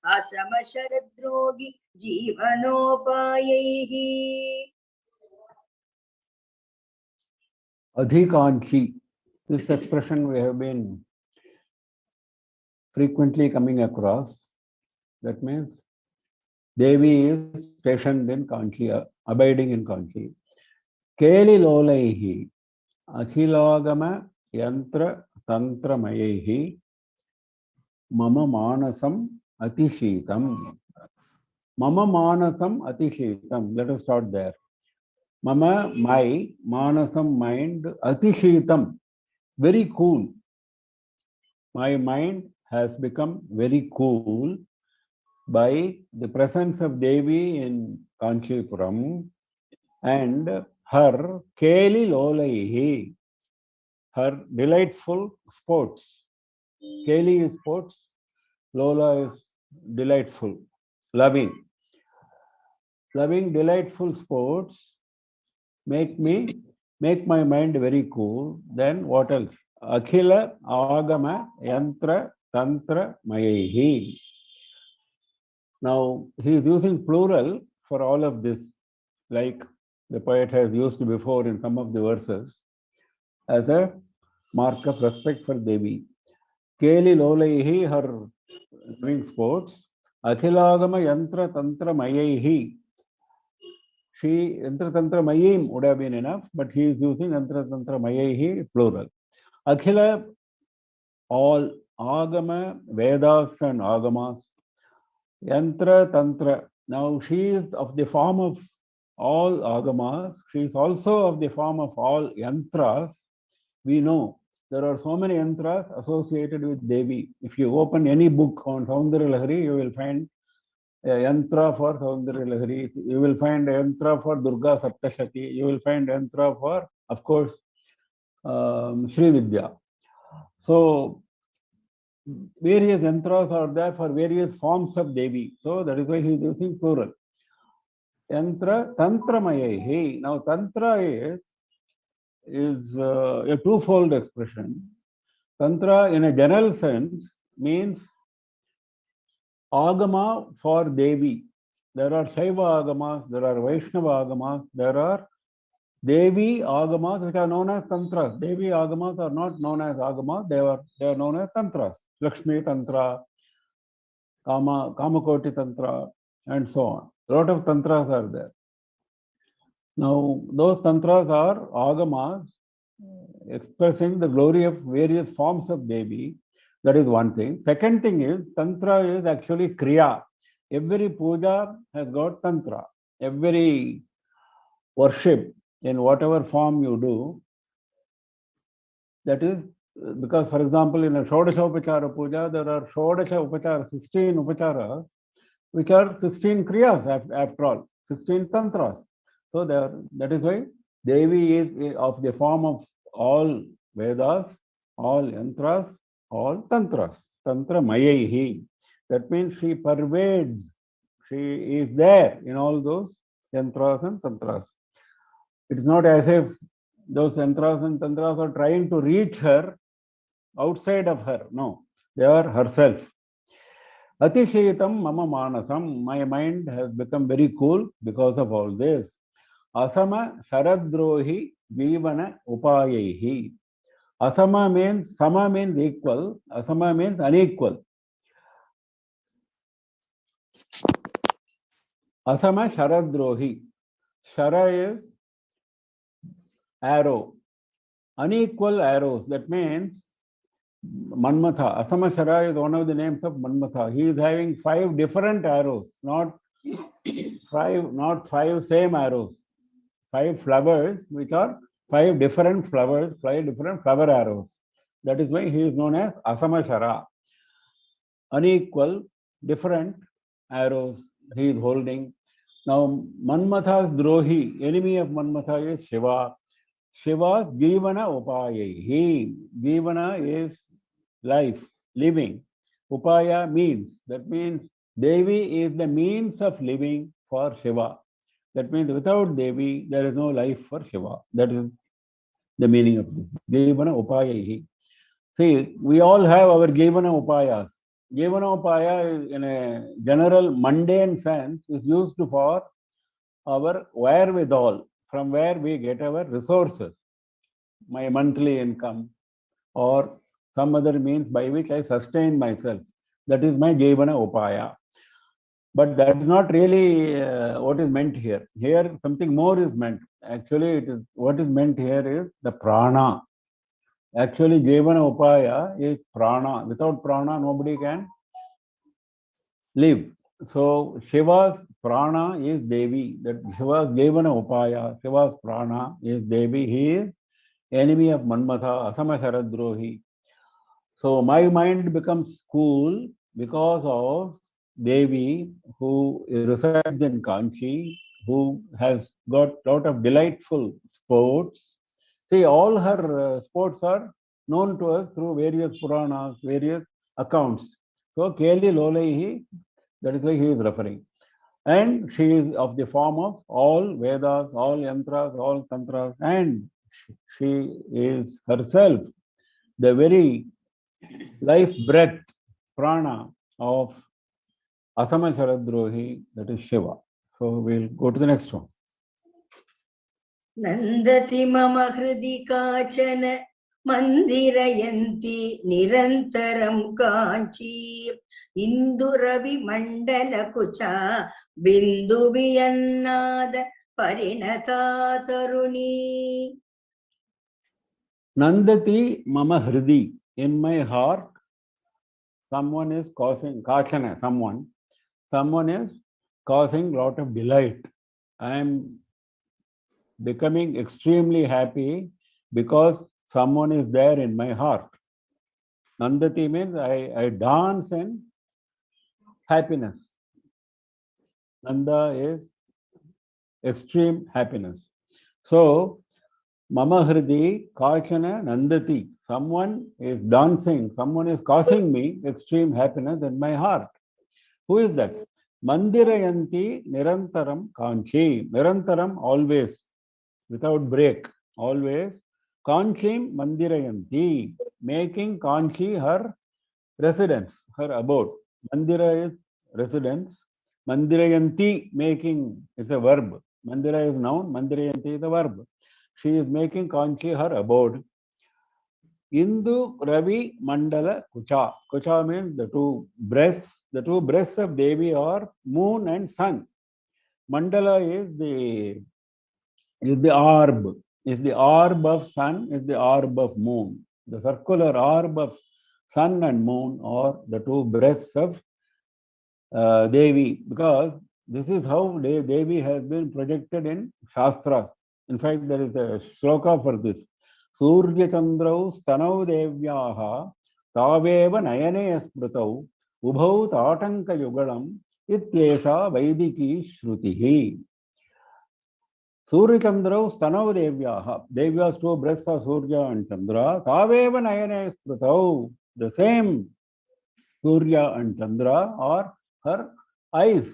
asama sharadrogi jeevanopayaih. Adhikanchi. This expression we have been frequently coming across. That means Devi is stationed in Kanchi, abiding in Kanchi. Keli lolaihi, akhilagama yantra tantra mayehi, mama manasam atishitam. Mama manasam atishitam. Let us start there. Mama, my, manasam, mind, atishitam, very cool. My mind has become very cool by the presence of Devi in Kanchipuram and her Keli Lolaihi, her delightful sports. Keli is sports, Lola is delightful, loving. Loving delightful sports make my mind very cool. Then what else? Akhila Agama Yantra Tantra Mayehi. Now he is using plural for all of this, like the poet has used before in some of the verses, as a mark of respect for Devi. Keli Lolaihi, her doing sports. Akhilagama Yantra Tantra Mayehi. She Yantra Tantra Mayim would have been enough, but he is using Yantra Tantra Mayehi plural. Akhila, all, Agama, Vedas and Agamas. Yantra Tantra. Now she is of the form of all Agamas. She is also of the form of all Yantras. We know there are so many Yantras associated with Devi. If you open any book on Saundarya Lahari, you will find a Yantra for Saundarya Lahari. You will find a Yantra for Durga Saptashati. You will find Yantra for, of course, Sri Vidya. So various yantras are there for various forms of Devi. So that is why he is using plural. Yantra Tantra Mayehi. Now Tantra is a twofold expression. Tantra in a general sense means Agama for Devi. There are Shaiva Agamas, there are Vaishnava Agamas, there are Devi Agamas which are known as Tantras. Devi Agamas are not known as Agamas, they are known as Tantras. Lakshmi Tantra, Kamakoti Tantra, and so on. A lot of Tantras are there. Now, those Tantras are Agamas expressing the glory of various forms of Devi. That is one thing. Second thing is, Tantra is actually Kriya. Every puja has got Tantra. Every worship in whatever form you do, that is because, for example, in a Shodasha Upachara puja, there are Shodasha Upachara, 16 Upacharas, which are 16 Kriyas after all, 16 Tantras. So that is why Devi is of the form of all Vedas, all Yantras, all Tantras. Tantra Mayehi. That means she pervades, she is there in all those Yantras and Tantras. It is not as if those Yantras and Tantras are trying to reach her outside of her. No, they are herself. Atishayitam mama manasam. My mind has become very cool because of all this. Asama sharadrohi jivana upayehi. Asama means, sama means equal, asama means unequal. Asama sharadrohi. Shara is arrow. Unequal arrows. That means Manmatha. Asama Shara is one of the names of Manmatha. He is having 5 different arrows, not five same arrows. 5 flowers, which are 5 different flowers, 5 different flower arrows. That is why he is known as Asama Shara. Unequal, different arrows he is holding. Now, Manmatha's Drohi, enemy of Manmatha is Shiva. Shiva's Jivana Upayahi. Jivana is life, living. Upaya means, that means Devi is the means of living for Shiva. That means without Devi, there is no life for Shiva. That is the meaning of this. Jivana Upayahi. See, we all have our Jivana Upayas. Jivanopaya is in a general mundane sense is used for our wherewithal, from where we get our resources, my monthly income, or some other means by which I sustain myself. That is my Jivana Upaya. But that is not really what is meant here. Here, something more is meant. Actually, it is what is meant here is the prana. Actually, Jivana Upaya is prana. Without prana, nobody can live. So Shiva's prana is Devi. That Shiva's Jivana Upaya, Shiva's prana is Devi. He is enemy of Manmatha, Asama Sharadrohi. So my mind becomes cool because of Devi, who resides in Kanchi, who has got lot of delightful sports. See, all her sports are known to us through various Puranas, various accounts. So Keli Lolehi, that is why he is referring. And she is of the form of all Vedas, all Yantras, all Tantras, and she is herself the very life breath, prana of Asama Sharadrohi, that is Shiva. So we'll go to the next one. Nandati mama hridi kachana mandirayanti nirantaram kanchi Induravi mandala kucha bindu viyannada parinata taruni. Nandati mama hridi, in my heart, someone is causing, kachana, someone is causing lot of delight. I am becoming extremely happy because someone is there in my heart. Nandati means I dance in happiness. Nanda is extreme happiness. So, Mama Hridi Kachana Nandati. Someone is dancing, someone is causing me extreme happiness in my heart. Who is that? Mandirayanti Nirantaram Kanchi. Nirantaram always, without break, always. Kanchim Mandirayanti, making Kanchi her residence, her abode. Mandira is residence. Mandirayanti, making, is a verb. Mandira is noun, Mandirayanti is a verb. She is making Kanchi her abode. Indu Ravi Mandala Kucha. Kucha means the two breasts. The two breasts of Devi are moon and sun. Mandala is the orb. Is the orb of sun, is the orb of moon. The circular orb of sun and moon are the two breasts of Devi, because this is how Devi has been projected in Shastra. In fact, there is a shloka for this. Surya Chandrau Stanau Devyaha Taveva Nayane Smritau Ubhau Tatanka Yugalam Ityesha Vaidiki Shrutihi. Surya Chandrau Stanau Devyaha. Devya's two breasts are Surya and Chandra. Taveva Nayane Smritau. The same Surya and Chandra are her eyes.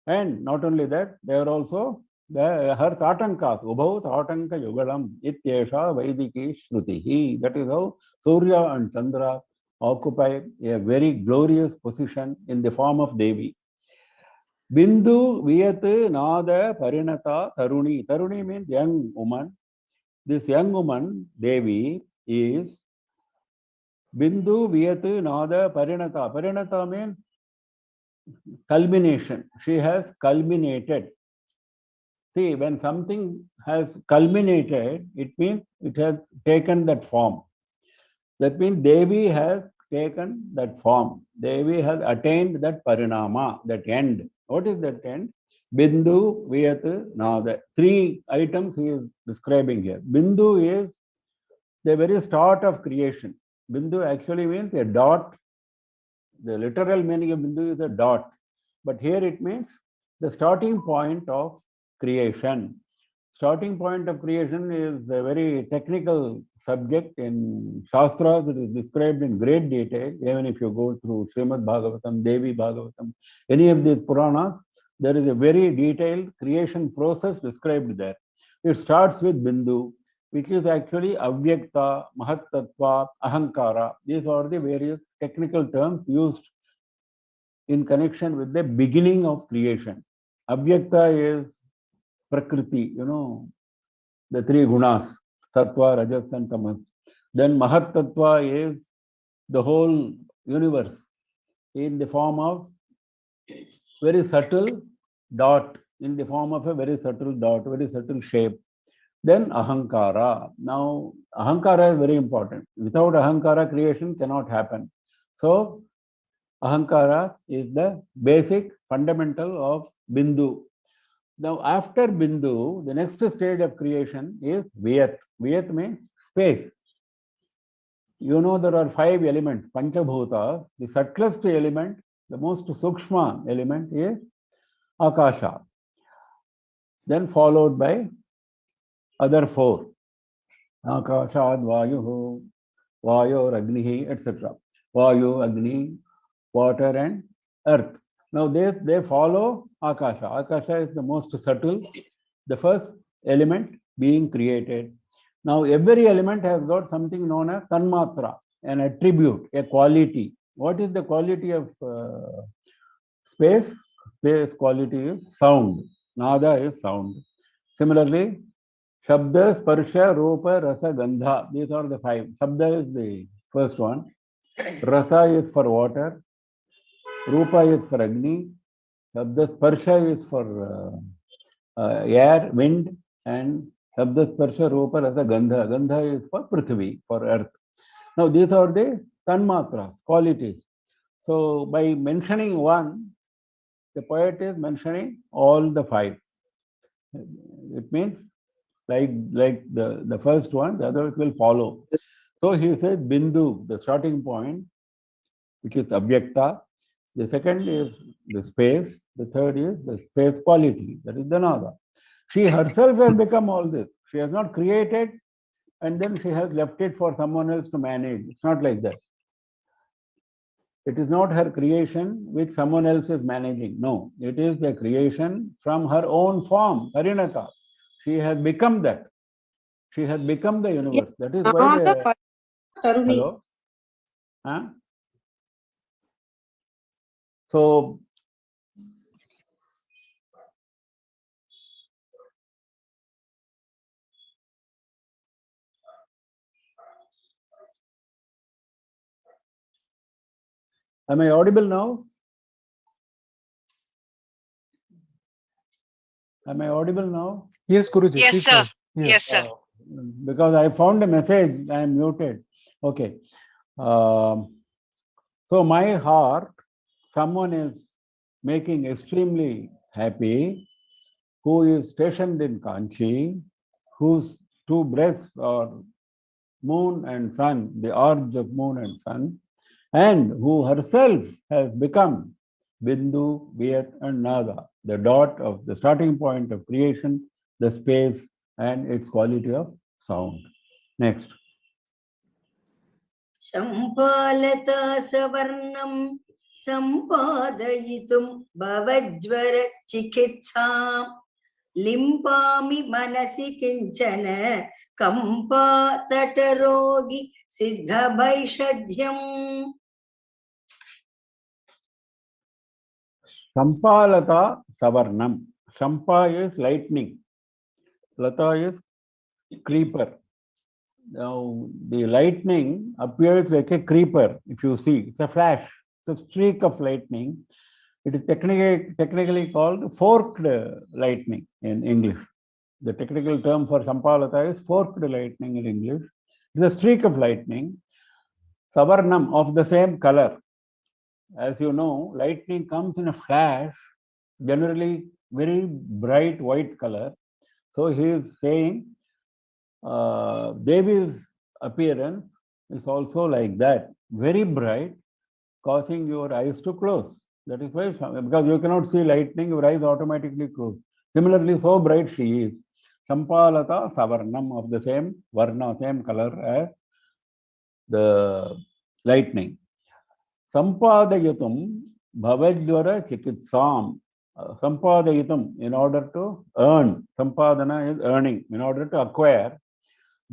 And not only that, they are also her tatankas, ubhau tatanka yugalam, ityesha vaidiki shrutihi. That is how Surya and Chandra occupy a very glorious position in the form of Devi. Bindu viyat nada parinata taruni. Taruni means young woman. This young woman, Devi, is Bindu viyat nada parinata. Parinata means culmination. She has culminated. See, when something has culminated, it means it has taken that form. That means Devi has taken that form. Devi has attained that parinama, that end. What is that end? Bindu, Viyat, Nada. Three items he is describing here. Bindu is the very start of creation. Bindu actually means a dot. The literal meaning of Bindu is a dot. But here it means the starting point of creation. Starting point of creation is a very technical subject in Shastras. It is described in great detail. Even if you go through Srimad Bhagavatam, Devi Bhagavatam, any of these Puranas, there is a very detailed creation process described there. It starts with Bindu. which is actually Avyakta, Mahattattva, Ahankara. These are the various technical terms used in connection with the beginning of creation. Avyakta is Prakriti, the three gunas, Sattva, Rajas, and Tamas. Then Mahattattva is the whole universe in the form of very subtle dot, in the form of a very subtle dot, very subtle shape. Then Ahankara. Now, Ahankara is very important. Without Ahankara, creation cannot happen. So, Ahankara is the basic fundamental of Bindu. Now, after Bindu, the next stage of creation is Vyat. Vyat means space. There are 5 elements, Panchabhutas. The subtlest element, the most Sukshma element is Akasha. Then followed by other 4. Akashad, Vayu, Vayu, Agni, etc. Vayu, Agni, water and earth. Now they follow Akasha. Akasha is the most subtle, the first element being created. Now every element has got something known as Tanmatra, an attribute, a quality. What is the quality of space? Space quality is sound. Nada is sound. Similarly, Shabda, Sparsha, Rupa, Rasa, Gandha. These are the 5. Shabda is the first one. Rasa is for water. Rupa is for Agni. Shabda Sparsha is for air, wind. And Shabda Sparsha, Rupa, Rasa, Gandha. Gandha is for Prithvi, for earth. Now these are the Tanmatras, qualities. So by mentioning one, the poet is mentioning all the 5. It means like the first one, the other will follow. So he says Bindu, the starting point, which is Avyakta. The second is the space. The third is the space quality, that is the Nada. She herself has become all this. She has not created and then she has left it for someone else to manage. It's not like that. It is not her creation which someone else is managing. No, it is the creation from her own form, Parinata. She has become that. She has become the universe. That is why the... Hello? Huh? So, am I audible now? Am I audible now? Yes, Guruji. Yes, sir. Yes, sir. Because I found a message, I am muted. Okay. So my heart, someone is making extremely happy, who is stationed in Kanchi, whose 2 breasts are moon and sun, the orbs of moon and sun, and who herself has become Bindu, Vyat, and Nada, the dot of the starting point of creation, the space, and its quality of sound. Next. Sampalata Savarnam Sampadayitum Bhavajvara Chikitsam Limpami Manasi Kinchana Kampa Tatarogi Siddha Bhaishadhyam. Sampalata Savarnam. Sampa is lightning. Lata is creeper. Now, the lightning appears like a creeper, if you see. It's a flash. It's a streak of lightning. It is technically called forked lightning in English. The technical term for Sampalata is forked lightning in English. It's a streak of lightning. Savarnam, of the same color. As you know, lightning comes in a flash, generally very bright white color. So he is saying Devi's appearance is also like that, very bright, causing your eyes to close. That is why, because you cannot see lightning, your eyes automatically close. Similarly, so bright she is. Sampalata Savarnam, of the same Varna, same color as the lightning. Sampadayatum Bhavajvara Chikitsam. Sampadayatum, in order to earn. Sampadana is earning, in order to acquire.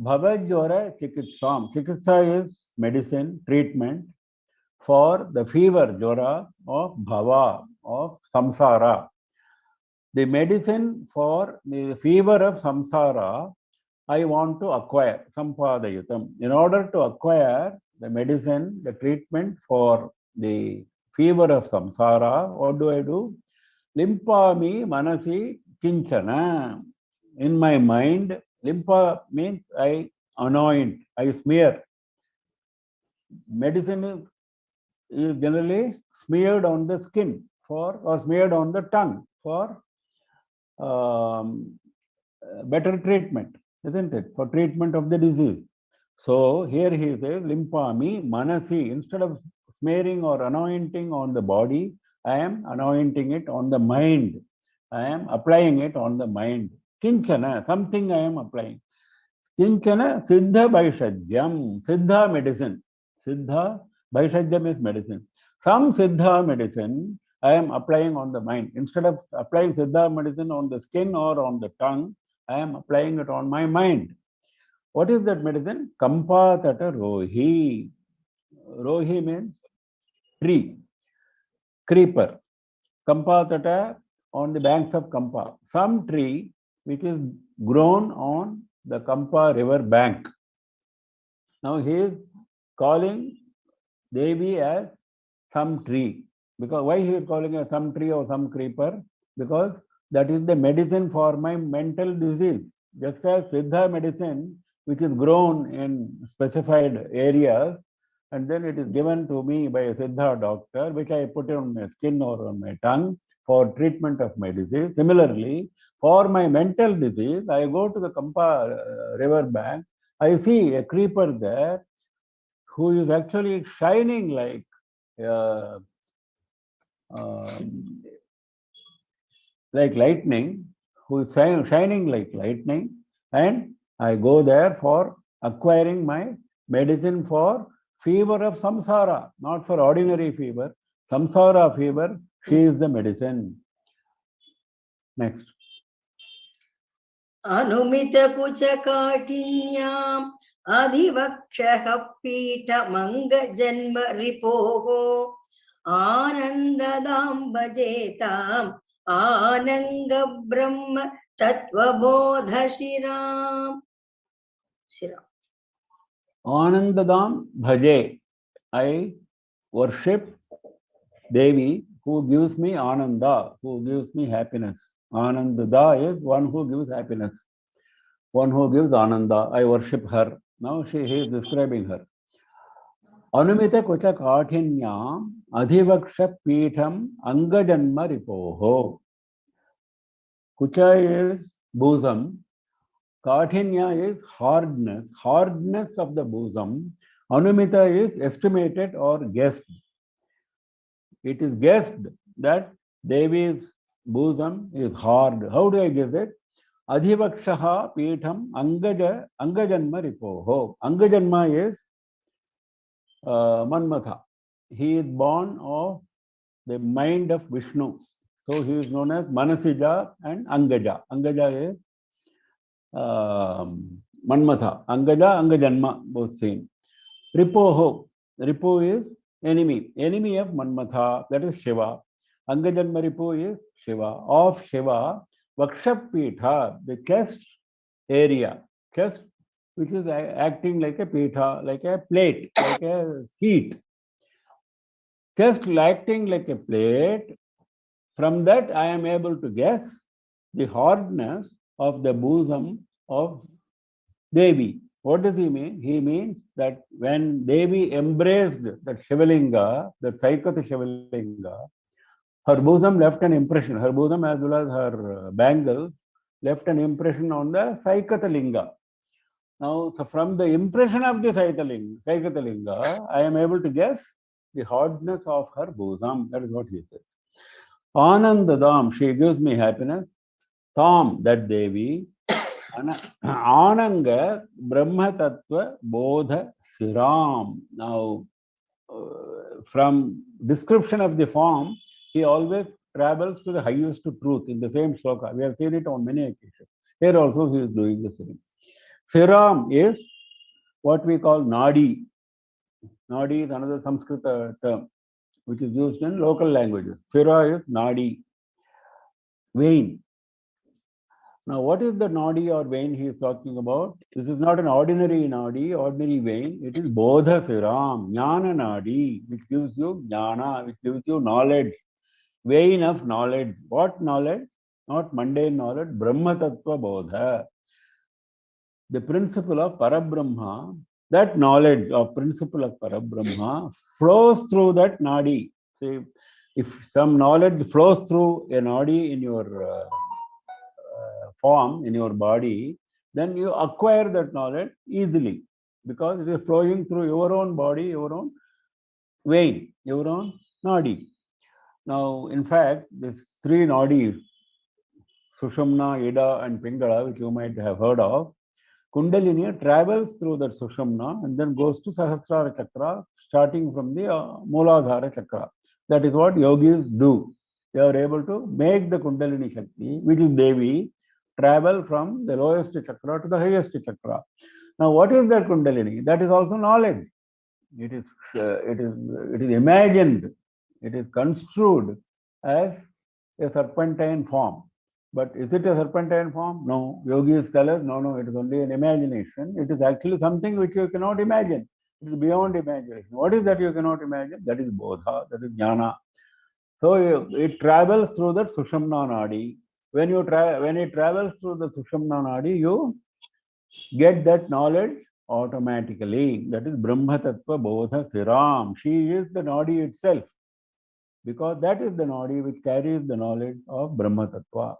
Bhavajvara Chikitsam. Chikitsa is medicine, treatment for the fever, jvara of bhava, of samsara. The medicine for the fever of samsara, I want to acquire, sampadayatam. In order to acquire the medicine, the treatment for the fever of samsara, what do I do? Limpami manasi kinchana. In my mind, limpa means I anoint, I smear. Medicine is generally smeared on the skin for, or smeared on the tongue for um, better treatment, isn't it? For treatment of the disease. So here he says, limpami manasi. Instead of smearing or anointing on the body, I am anointing it on the mind. I am applying it on the mind. Kinchana, something I am applying. Kinchana siddha vaishajyam. Siddha medicine. Siddha vaishajyam is medicine. Some siddha medicine I am applying on the mind. Instead of applying siddha medicine on the skin or on the tongue, I am applying it on my mind. What is that medicine? Kampatata rohi. Rohi means tree, creeper. Kampatata, on the banks of Kampa. Some tree which is grown on the Kampa river bank. Now he is calling Devi as some tree. Because why he is calling it some tree or some creeper? Because that is the medicine for my mental disease. Just as Siddha medicine, which is grown in specified areas, and then it is given to me by a Siddha doctor, which I put on my skin or on my tongue for treatment of my disease. Similarly, for my mental disease, I go to the Kampa river bank, I see a creeper there who is actually shining like uh, um, lightning, who is shining like lightning, and I go there for acquiring my medicine for fever of samsara, not for ordinary fever. Samsara fever, she is the medicine. Next. Anumita kucha kaఠిన్యాం adhivakshah pītamanga janma ripoho आनन्ददां भजेताम् आनंग Brahma तत्वबोध शिराम शिराम Anandadam bhaje. I worship Devi who gives me ananda, who gives me happiness. Anandada is one who gives happiness, one who gives ananda. I worship her. Now he is describing her. Anumita kucha kaఠిన్యాం adhivaksha pītham angajanma ripoho. Kucha is bosom. Kaఠిన్య is hardness, hardness of the bosom. Anumita is estimated or guessed. It is guessed that Devi's bosom is hard. How do I guess it? Adhivakshaha pītham angajanma ripoho. Angajanma is Manmatha. He is born of the mind of Vishnu. So he is known as Manasija and Angaja. Angaja is Manmatha. Angaja, Angajanma, both same. Ripoho. Ripo is enemy. Enemy of Manmatha, that is Shiva. Angajanma Ripo is Shiva. Of Shiva, Vakshapitha, the chest area. Chest which is acting like a pitha, like a plate, like a seat. Just acting like a plate, from that I am able to guess the hardness of the bosom of Devi. What does he mean? He means that when Devi embraced that Shivalinga, that Saikata Shivalinga, her bosom left an impression. Her bosom as well as her bangles left an impression on the Saikata Linga. Now, so from the impression of the Saikata Linga, I am able to guess the hardness of her bosom. That is what he says. Anandadam, she gives me happiness. Tam, that Devi. Ananga Brahma Tattva Bodha Siram. Now, from description of the form, he always travels to the highest truth in the same sloka. We have seen it on many occasions. Here also he is doing the same. Siram is what we call Nadi. Nadi is another Sanskrit term which is used in local languages. Sira is Nadi, vein. Now, what is the Nadi or vein he is talking about? This is not an ordinary Nadi, ordinary vein. It is Bodha Siram, Jnana Nadi, which gives you Jnana, which gives you knowledge, vein of knowledge. What knowledge? Not mundane knowledge, Brahma Tattva Bodha. The principle of Parabrahma, that knowledge of principle of Parabrahma flows through that Nadi. See, if some knowledge flows through a Nadi in your form, in your body, then you acquire that knowledge easily because it is flowing through your own body, your own vein, your own Nadi. Now, in fact, these three Nadis, Sushumna, Ida, and Pingala, which you might have heard of, Kundalini travels through that Sushumna and then goes to Sahasrara Chakra, starting from the Mooladhara Chakra. That is what yogis do. They are able to make the Kundalini Shakti, which is Devi, travel from the lowest chakra to the highest chakra. Now, what is that Kundalini? That is also knowledge. It is imagined. It is construed as a serpentine form. But is it a serpentine form? No. Yogis tell us, no, it is only an imagination. It is actually something which you cannot imagine. It is beyond imagination. What is that you cannot imagine? That is Bodha, that is Jnana. So it travels through that Sushumna Nadi. When it travels through the Sushumna Nadi, you get that knowledge automatically. That is Brahma Tattva Bodha Siram. She is the Nadi itself. Because that is the Nadi which carries the knowledge of Brahma Tattva.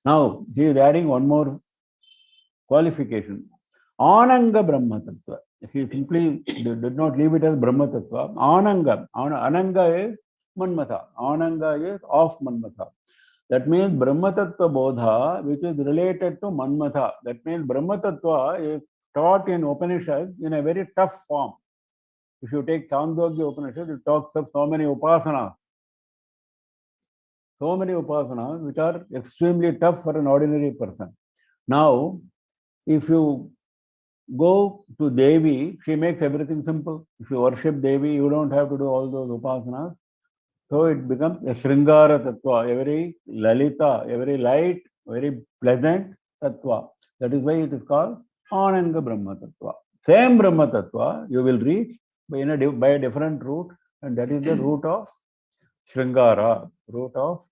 Now, he is adding one more qualification. Ananga Brahma Tattva. He simply did not leave it as Brahma Tattva. Ananga. Ananga is Manmatha. Ananga is of Manmatha. That means Brahma Tattva Bodha, which is related to Manmatha. That means Brahma Tattva is taught in Upanishads in a very tough form. If you take Chandogya Upanishad, it talks of so many upasanas. So many upasanas which are extremely tough for an ordinary person. Now, if you go to Devi, she makes everything simple. If you worship Devi, you don't have to do all those upasanas. So it becomes a Shringara Tattva, a very Lalita, a very light, very pleasant Tattva. That is why it is called Ananga Brahma Tattva. Same Brahma Tattva you will reach by a different route, and that is the route of Shringara, route of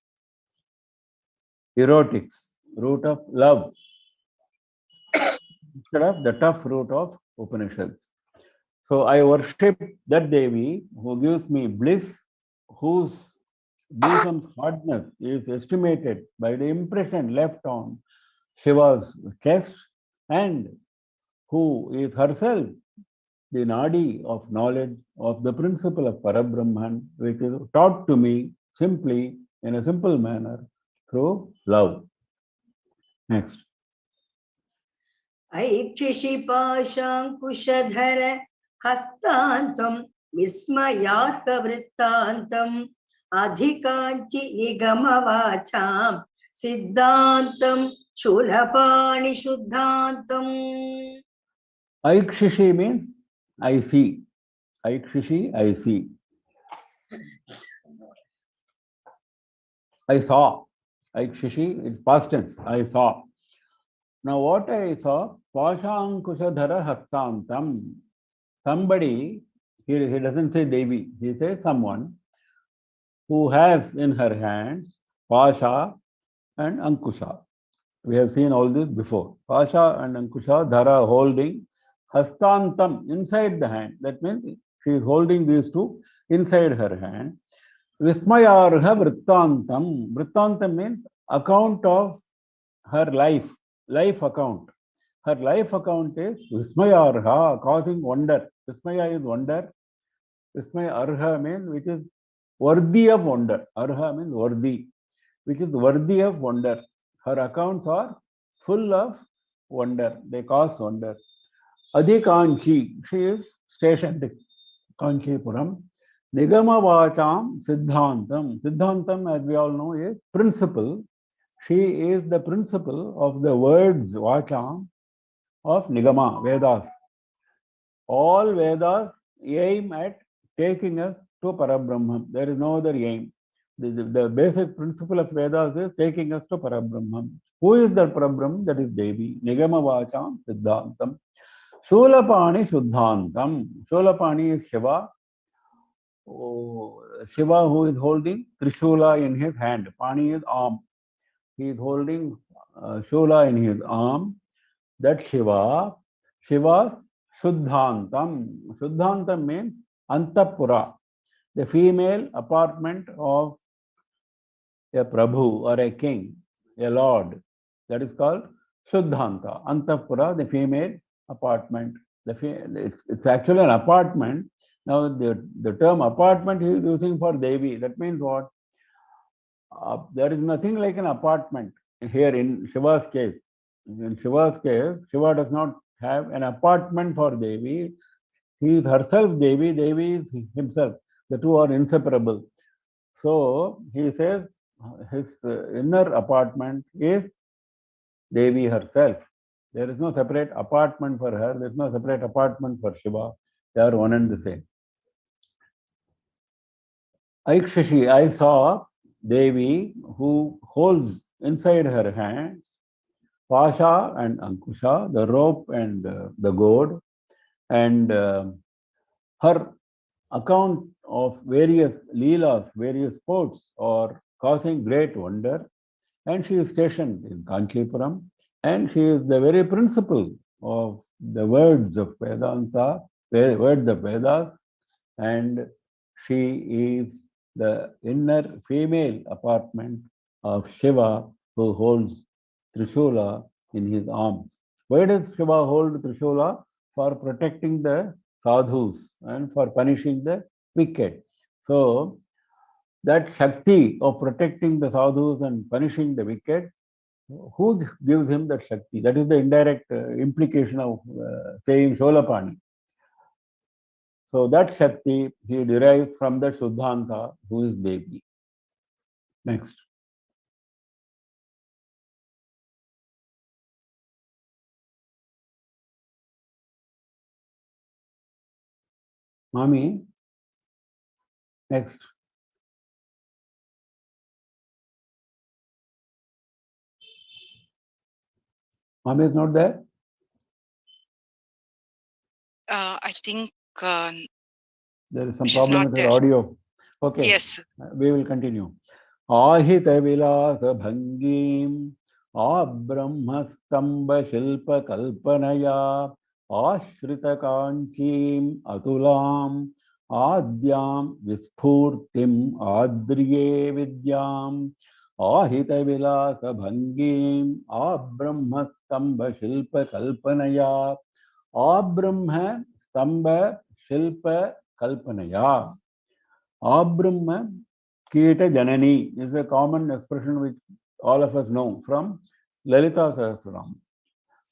erotics, route of love, instead of the tough route of Upanishads. So I worship that Devi who gives me bliss, whose bosom's hardness is estimated by the impression left on Shiva's chest, and who is herself the Nadi of knowledge of the principle of Parabrahman, which is taught to me simply in a simple manner through love. Next. ऐक्षिशिपाशाङ्कुशधर हस्तान्तं विस्मयार्कवृत्तान्तम् अधिकाञ्चि निगमवाचां सिद्धान्तं शूलपाणिशुद्धान्तम्. Aikshishi means I see. Aikshishi, I see. I saw. Aikshishi, it's past tense. I saw. Now what I saw, Pashankushadhara Hastantam. Somebody, he doesn't say Devi, he says someone who has in her hands Pasha and Ankusha. We have seen all this before. Pasha and Ankusha, Dhara holding, Hastantam inside the hand. That means she is holding these two inside her hand. Vismayarha Vrittantam. Vrittantam means account of her life account. Her life account is Vismayarha, causing wonder. Vismaya is wonder. Vismaya Arha means which is worthy of wonder. Arha means worthy, which is worthy of wonder. Her accounts are full of wonder. They cause wonder. Adhikanchi, she is stationed in Kanchipuram. Nigama Vacham Siddhantam. Siddhantam, as we all know, is principle. She is the principle of the words Vacham, of Nigama, Vedas. All Vedas aim at taking us to Parabrahman. There is no other aim. The basic principle of Vedas is taking us to Parabrahman. Who is that Parabrahman? That is Devi. Nigama Vacham Siddhantam. Shulapani Shuddhantam. Shulapani is Shiva. Oh, Shiva who is holding Trishula in his hand. Pani is arm. He is holding Shula in his arm. That Shiva Shuddhantam. Shuddhantam means Antapura, the female apartment of a Prabhu or a king, a lord. That is called Shuddhanta. Antapura, the female apartment. It's actually an apartment. Now, the term apartment he is using for Devi. That means what? There is nothing like an apartment here in Shiva's case. In Shiva's case, Shiva does not have an apartment for Devi. He is herself Devi, Devi is himself. The two are inseparable. So he says his inner apartment is Devi herself. There is no separate apartment for her. There is no separate apartment for Shiva. They are one and the same. Aikshashi, I saw Devi who holds inside her hands Pasha and Ankusha, the rope and the goad, and her account of various leelas, various sports are causing great wonder. And she is stationed in Kanchipuram, and she is the very principle of the words of Vedanta, words of Vedas, and she is the inner female apartment of Shiva who holds Trishula in his arms. Why does Shiva hold Trishula? For protecting the sadhus and for punishing the wicked. So, that Shakti of protecting the sadhus and punishing the wicked, who gives him that Shakti? That is the indirect implication of saying Sholapani. So that Shakti he derives from the Shuddhanta, who is Devi. Next. Mami. Next. Mami is not there? I think there is some she's problem not with there. her audio. Okay. Yes. We will continue. Ahita vilasa bhangim abrahmastamba shilpa kalpanaya ashrita kanchim atulam आद्याम विस्फूर्तिम आद्रिये विद्याम आहित विलास भंगीम आब्रह्म स्तंभ शिल्प कल्पनया आब्रह्म स्तंभ शिल्प कल्पनया आब्रह्म Kita Janani is a common expression which all of us know from Lalita Sahasranam.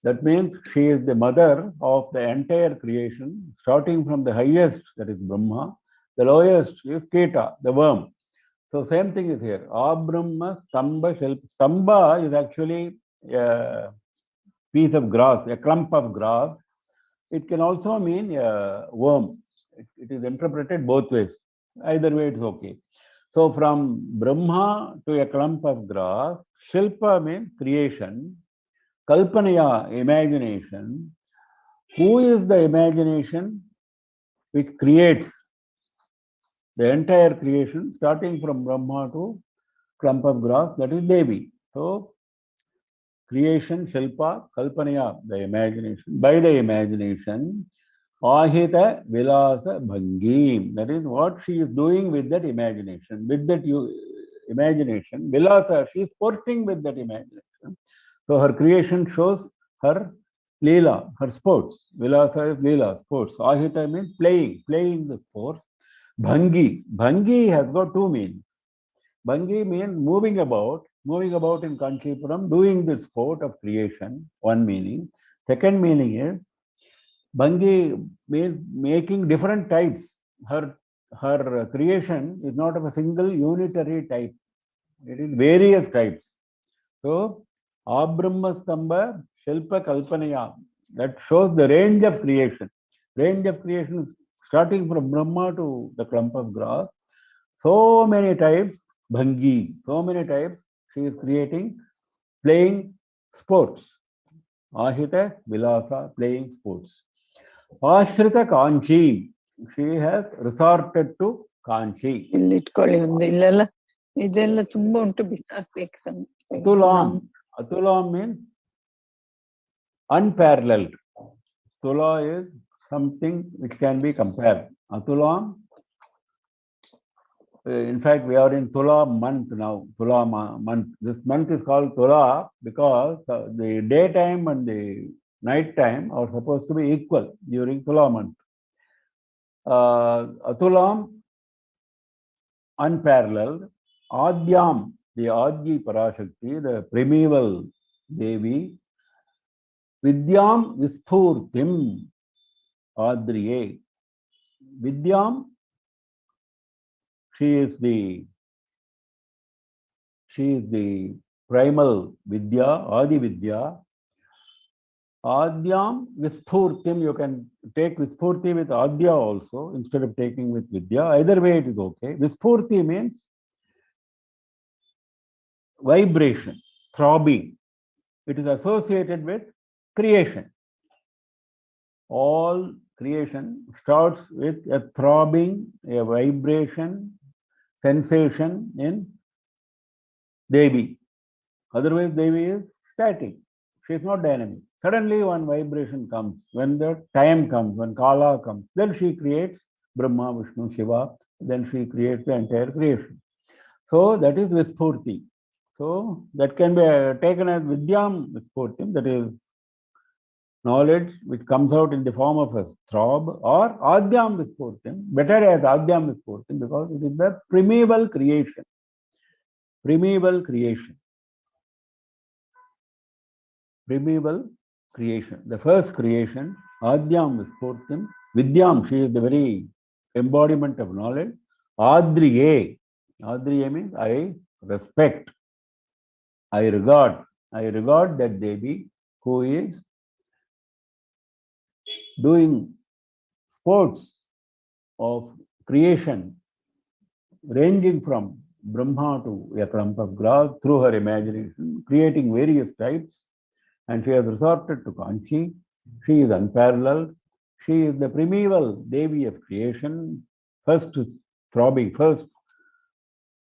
That means she is the mother of the entire creation, starting from the highest, that is Brahma, the lowest is Kita, the worm. So same thing is here. Abrahma Stamba Shilpa. Stamba is actually a piece of grass, a clump of grass. It can also mean a worm. It is interpreted both ways. Either way, it's okay. So from Brahma to a clump of grass, Shilpa means creation, Kalpanaya, imagination. Who is the imagination which creates the entire creation, starting from Brahma to clump of grass? That is Devi. So creation, Shilpa, Kalpanaya, the imagination. By the imagination, Ahita Vilasa Bhangim. That is what she is doing with that imagination. With that imagination, Vilasa, she is sporting with that imagination. So her creation shows her Leela, her sports. Vilasa is Leela, sports. Ahita means playing the sports. Bhangi has got two meanings. Bhangi means moving about in Kanchipuram, doing the sport of creation, one meaning. Second meaning is Bhangi means making different types. Her creation is not of a single unitary type. It is various types. So, Abrahma Stamba Shilpa Kalpanaya. That shows the range of creation. Range of creation is starting from Brahma to the clump of grass. So many types, Bhangi, so many types she is creating, playing sports. Ahita Vilasa, playing sports. Ashrita Kanchi, she has resorted to Kanchi. ಇಲ್ಲಿ ಇಟ್ಕೊಳ್ಳಿ ಒಂದು ಇಲ್ಲೆಲ್ಲ ಇದೆಲ್ಲ ತುಂಬಾ ಉಂಟು ಬಿಸಾಕ್ಬೇಕು. Atulam. Atulam means unparalleled. Tula is something which can be compared. Atulam. In fact, we are in Tula month now. Tula month. This month is called Tula because the daytime and the night time are supposed to be equal during Tula month. Atulam, unparalleled. Adyam, the Adyi Parashakti, the primeval Devi. Vidyam Vispurtim, Adriye. Vidyam, she is the primal Vidya, Adi Vidya. Adyam Vispurtim, you can take Vispurti with Adya also instead of taking with Vidya. Either way it is okay. Vispurti means vibration, throbbing. It is associated with creation. All creation starts with a throbbing, a vibration, sensation in Devi. Otherwise, Devi is static. She is not dynamic. Suddenly, one vibration comes. When the time comes, when Kala comes, then she creates Brahma, Vishnu, Shiva. Then she creates the entire creation. So that is Vispurti. So that can be taken as Vidyam Vispurtim, that is knowledge which comes out in the form of a throb, or Adyam Vispurtim, better as Adyam Vispurtim because it is the primeval creation. Primeval creation. Primeval creation. The first creation, Adyam Vispurtim, Vidyam, she is the very embodiment of knowledge. Adriye. Adriye means I respect. I regard that Devi who is doing sports of creation ranging from Brahma to a clump of grass through her imagination, creating various types, and she has resorted to Kanchi. She is unparalleled. She is the primeval Devi of creation. First throbbing, first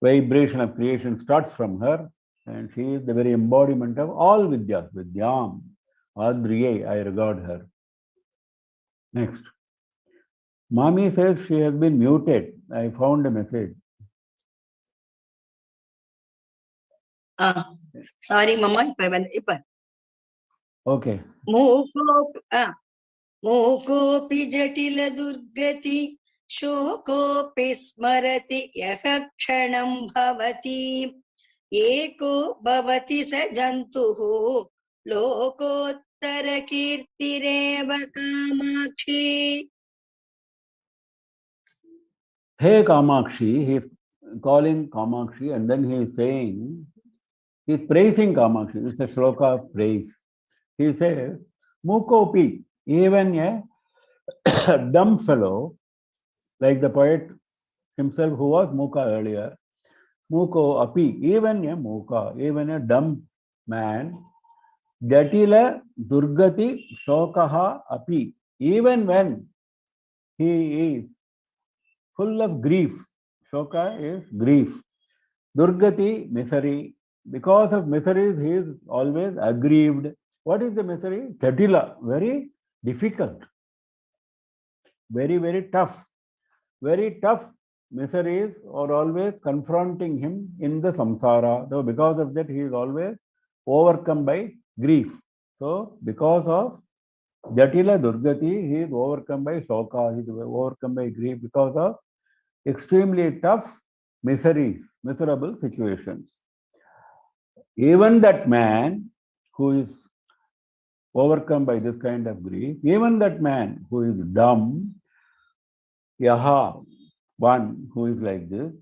vibration of creation starts from her, and she is the very embodiment of all Vidyas. Vidyam, Adriye, I regard her. Next. Mami says she has been muted. I found a message. Sorry, Mama. Okay. Mookopi jatila durgati shokopi smarati yah kshanam bhavati eko bhavati sa jantuhu lokottara kirtireva kamakshi. Hey Kamakshi, he is calling Kamakshi and then he is saying, he is praising Kamakshi. It's a shloka of praise. He says, Mookopi, even a dumb fellow, like the poet himself who was Mooka earlier, Muko api, even a Mooka, even a dumb man, Jatila Durgati Shokaha api, even when he is full of grief. Shoka is grief. Durgati, misery. Because of miseries, he is always aggrieved. What is the misery? Jatila, very difficult. Very, very tough. Very tough miseries are always confronting him in the samsara. So because of that, he is always overcome by grief. So because of Jatila Durgati, he is overcome by Shoka, he is overcome by grief because of extremely tough miseries, miserable situations. Even that man who is overcome by this kind of grief, even that man who is dumb, Yaha, one who is like this,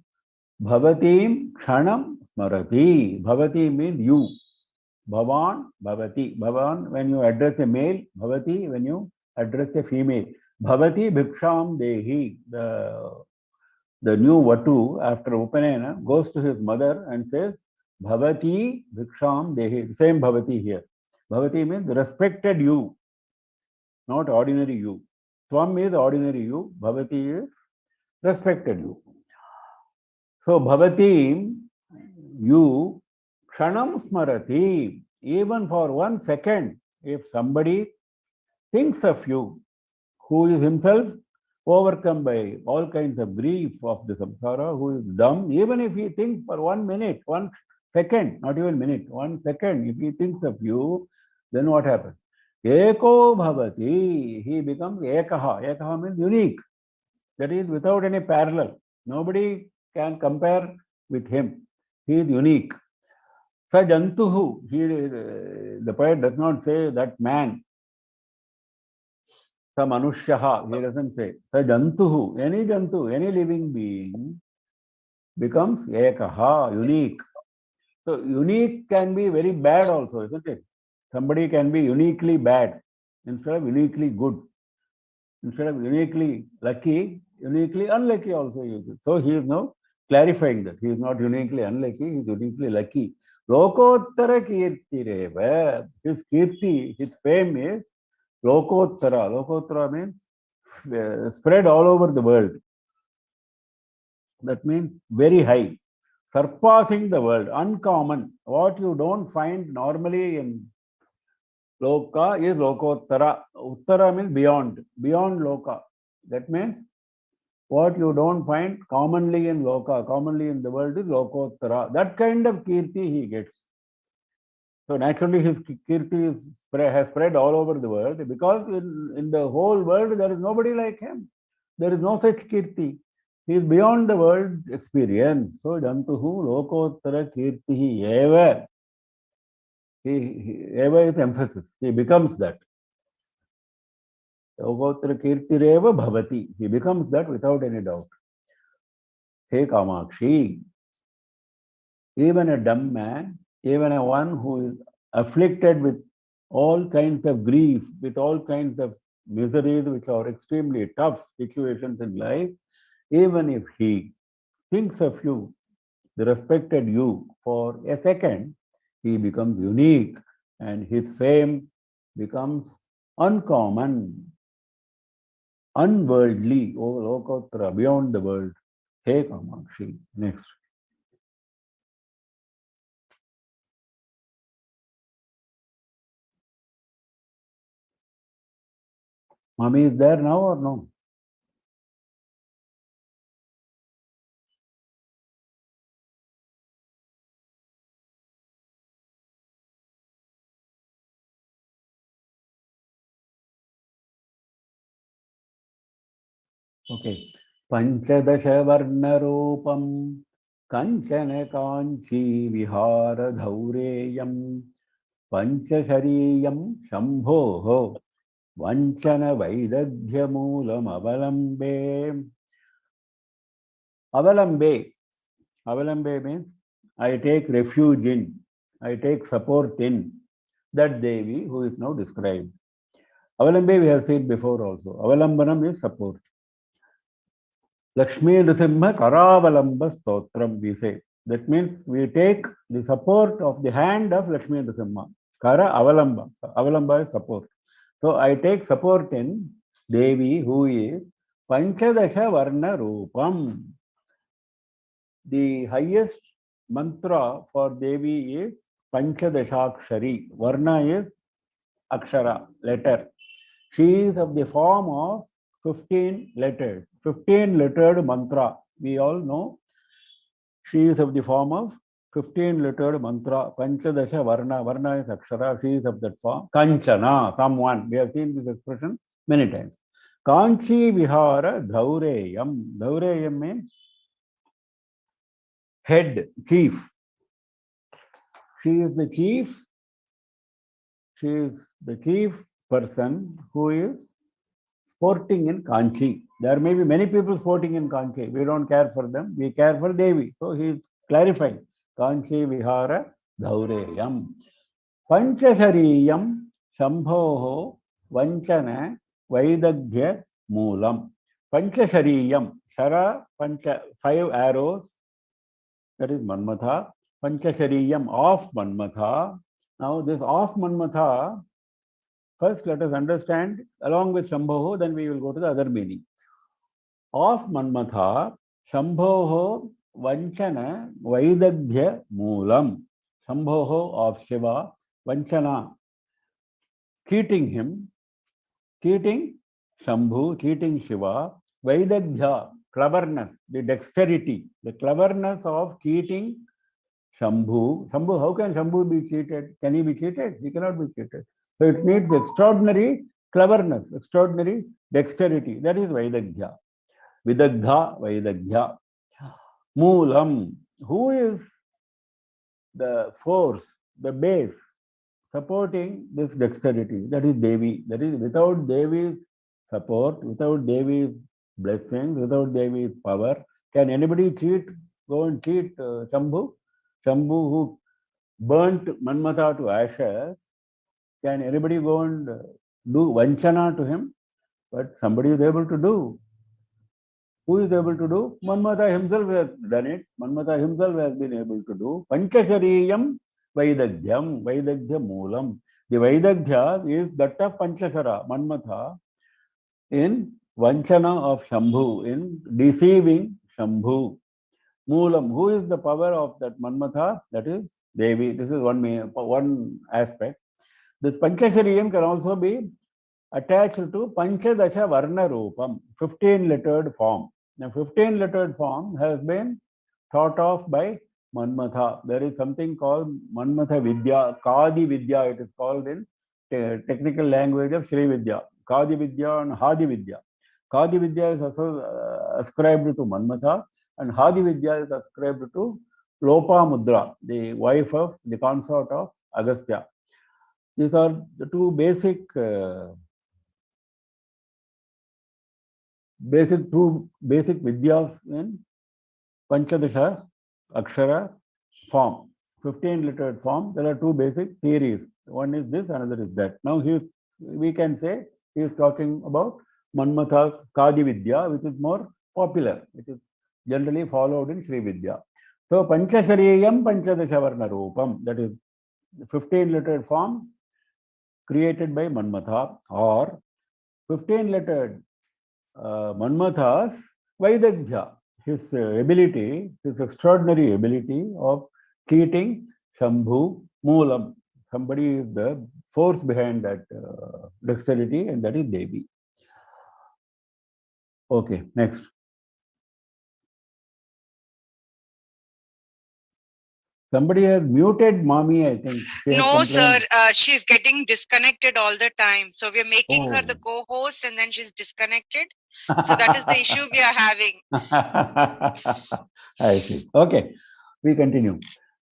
Bhavatim Kshanam Smarati. Bhavati means you. Bhavan, Bhavati. Bhavan when you address a male, Bhavati when you address a female. Bhavati Bhiksham Dehi. The new Vatu after Upanayana goes to his mother and says, Bhavati Bhiksham Dehi. Same Bhavati here. Bhavati means respected you, not ordinary you. Swam is ordinary you. Bhavati is respected you. So Bhavati, you, Kshanam Smarati, even for 1 second, if somebody thinks of you, who is himself overcome by all kinds of grief of the samsara, who is dumb, even if he thinks for 1 minute, 1 second, not even minute, 1 second, if he thinks of you, then what happens? Eko bhavati, he becomes ekaha. Ekaha means unique. That is without any parallel. Nobody can compare with him. He is unique. Sajantuhu, the poet does not say that man. Sa manushyaha, he doesn't say. Sa jantuhu, any jantu, any living being becomes ekaha, unique. So unique can be very bad also, isn't it? Somebody can be uniquely bad instead of uniquely good. Instead of uniquely lucky, uniquely unlucky also. So he is now clarifying that he is not uniquely unlucky, he is uniquely lucky. Lokottara kirtireva, his kirti, his fame is Lokottara. Lokottara means spread all over the world. That means very high, surpassing the world, uncommon. What you don't find normally in Loka is Lokottara. Uttara means beyond, beyond Loka. That means what you don't find commonly in Loka, commonly in the world is Lokottara. That kind of kirti he gets. So naturally his kirti has spread all over the world because in the whole world there is nobody like him. There is no such kirti. He is beyond the world's experience. So jantuhu lokottara kirtihi eva. Eva is emphasis. He becomes that. Lokottara kirtireva bhavati. He becomes that without any doubt. He Kamakshi. Even a dumb man, even a one who is afflicted with all kinds of grief, with all kinds of miseries which are extremely tough situations in life, even if he thinks of you, the respected you for a second, he becomes unique and his fame becomes uncommon, unworldly, Lokottara, beyond the world. Hey Kamakshi. Next. Mommy is there now or no? Okay. Panchadashavarnarupam Kanchana Kanchi Viharadhaureyam Panchashariyam Shambhoho Vanchana Vaidadhyamulam Avalambe. Avalambe. Avalambe means I take refuge in, I take support in that Devi who is now described. Avalambe we have seen before also. Avalambanam is support. Lakshmi Nrsimha Karavalamba Stotram, we say. That means we take the support of the hand of Lakshmi Nrsimha. Kara Avalamba. Avalamba is support. So I take support in Devi who is Panchadasha Varna Rupam. The highest mantra for Devi is Panchadashakshari. Varna is Akshara, letter. She is of the form of 15 letters. 15 lettered mantra. We all know she is of the form of 15 lettered mantra. Panchadasha Varna. Varna is Akshara. She is of that form. Kanchana, someone. We have seen this expression many times. Kanchi Vihara Dhaureyam. Dhaureyam means head, chief. She is the chief. She is the chief person who is sporting in Kanchi. There may be many people sporting in Kanchi. We don't care for them. We care for Devi. So he is clarifying. Kanchi Vihara Dhaureyam. Panchashariyam Shambhoho Vanchana Vaidagya Moolam. Panchashariyam, Shara, Pancha, 5 arrows, that is Manmatha. Panchashariyam of Manmatha. Now this of Manmatha, first let us understand along with Shambhoho, then we will go to the other meaning. Of Manmatha, Shambhoho Vanchana Vaidagya Moolam. Shambhoho of Shiva, Vanchana, cheating him, cheating Shambhu, cheating Shiva, Vaidagya, cleverness, the dexterity, the cleverness of cheating Shambhu. Shambhu, how can Shambhu be cheated? Can he be cheated? He cannot be cheated. So it needs extraordinary cleverness, extraordinary dexterity. That is Vaidagya. Vidagdha, Vaidagya. Moolam. Who is the force, the base supporting this dexterity? That is Devi. That is, without Devi's support, without Devi's blessings, without Devi's power, can anybody cheat, go and cheat Shambhu? Shambhu who burnt Manmatha to ashes, can anybody go and do Vanchana to him? But somebody is able to do. Who is able to do? Manmatha himself has done it. Manmatha himself has been able to do. Panchashariyam Vaidagyam, Vaidagya Moolam. The Vaidagya is that of Panchashara, Manmatha, in Vanchana of Shambhu, in deceiving Shambhu. Moolam, who is the power of that Manmatha? That is Devi. This is one aspect. This Panchashariyam can also be attached to Panchadasha Varna Rupam, 15-lettered form. Now, 15-lettered form has been thought of by Manmatha. There is something called Manmatha Vidya, Kadi Vidya, it is called in technical language of Sri Vidya. Kadi Vidya and Hadi Vidya. Kadi Vidya is also ascribed to Manmatha, and Hadi Vidya is ascribed to Lopamudra, the wife of the consort of Agastya. These are the two basic vidyas in Panchadasha Akshara form, 15-lettered form. There are two basic theories. One is this, another is that. Now we can say he is talking about Manmatha Kadi Vidya, which is more popular, which is generally followed in Sri Vidya. So Panchashariyam Panchadasha Varna Rupam, that is 15-lettered form created by Manmatha, or 15-lettered Manmatha's Vaidagya, his ability, his extraordinary ability of cheating Shambhu Moolam. Somebody is the force behind that dexterity, and that is Devi. Okay, next. Somebody has muted mommy, I think. No, sir. She's getting disconnected all the time. So we're making her the co-host and then she's disconnected. So that is the issue we are having. I see. Okay, we continue.